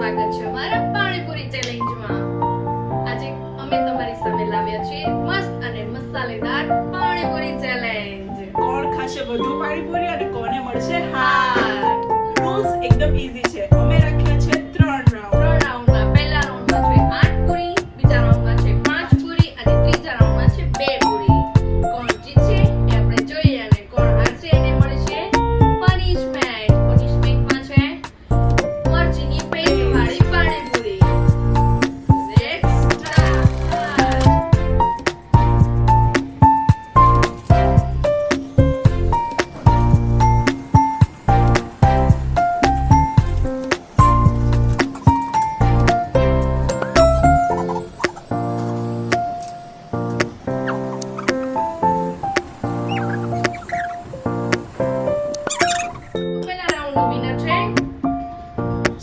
સ્વાગત છે અમારા પાણીપુરી ચેલેન્જમાં। આજે અમે તમારી સામે લાવ્યા છીએ મસ્ત અને મસાલેદાર પાણીપુરી ચેલેન્જ। કોણ ખાશે વધુ પાણીપુરી અને કોને મળશે હાર? રૂલ્સ એકદમ ઈઝી છે। અમે રાખ્યા છે 3 રાઉન્ડ। પહેલા રાઉન્ડમાં છે 8 પૂરી, બીજા રાઉન્ડમાં છે 5 પૂરી અને ત્રીજા રાઉન્ડમાં છે 2 પૂરી। કોણ જીતશે એ આપણે જોઈએ અને કોણ હારશે એને મળશે પનિશમેન્ટ। પનિશમેન્ટમાં છે મરચીની પેસ્ટ વાળી પાણીપુરી। Let's start. પહેલા રાઉન્ડનો વિનર છે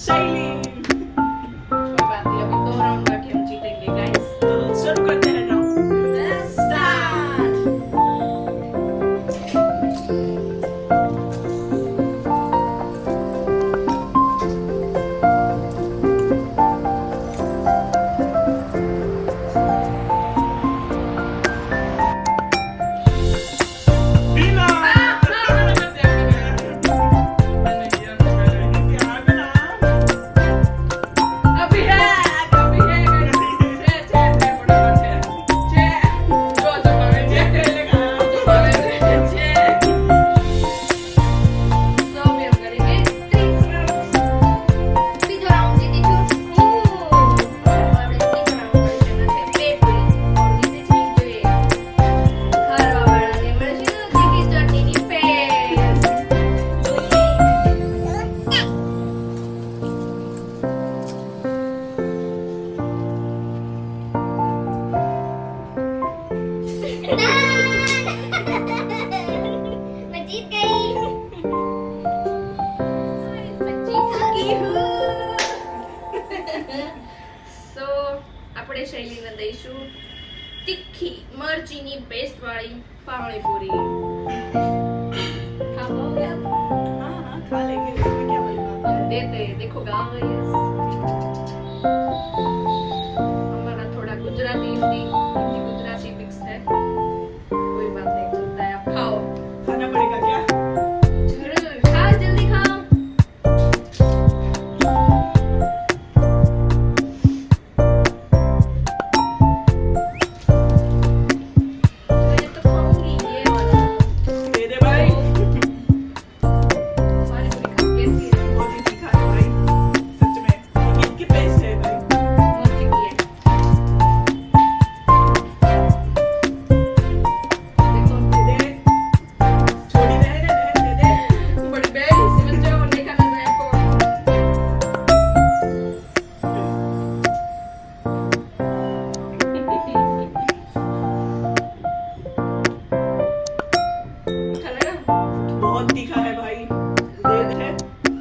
शैली। कोई बात नहीं, अभी 2 राउंड बाकी हम जीतेंगे गाइस। तो शुरू करते हैं राउंड। Let's start. अभी है छे जो दबावे छे तो भी हम करेंगे 30 राउंड। तीसरा राउंड जीती છું આપણે ત્રીજો રાઉન્ડ કરી લેના છે 2 પૂરી और जीते છે જોઈએ ખારવાવાળાને મળશે તીખી ચટણીની પેસ્ટ। मैं जीत गई। સો આપણે શૈલીને દઈશું તીખી મરચીની પેસ્ટ વાળી પાણીપુરી। ખાઓ યાર, हाँ हाँ खा लेंगे, इसमें क्या बड़ी बात हम है। देते हैं, देखो गाइस हमारा थोड़ा गुजराती हिंदी गुजराती मिक्स है, कोई बात नहीं, चलता है। आप खाओ, खाना पड़ेगा क्या? जरूर खाओ, जल्दी खाओ। मैं तो खाऊंगी ये वाला दे दे भाई। पानीपुरी खा कैसी है? बहुत ही तीखा है भाई, सच में। ये किसकी पेस्ट है भाई? मर्ची की है। देखो दे दे। छोड़ी दे दे। बड़ी बहन समझ जाओ, नहीं खाना है आपको। खाना है? बहुत तीखा है भाई। दे दे।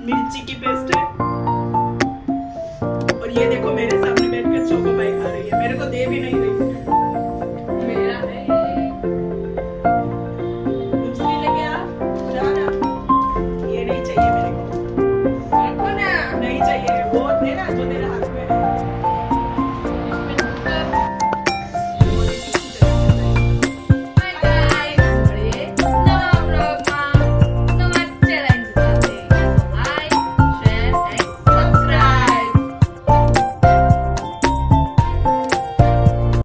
मिर्ची की पेस्ट है। और ये देखो मेरे सामने बैठकर चोको पाई खा रही है, मेरे को दे भी नहीं रही।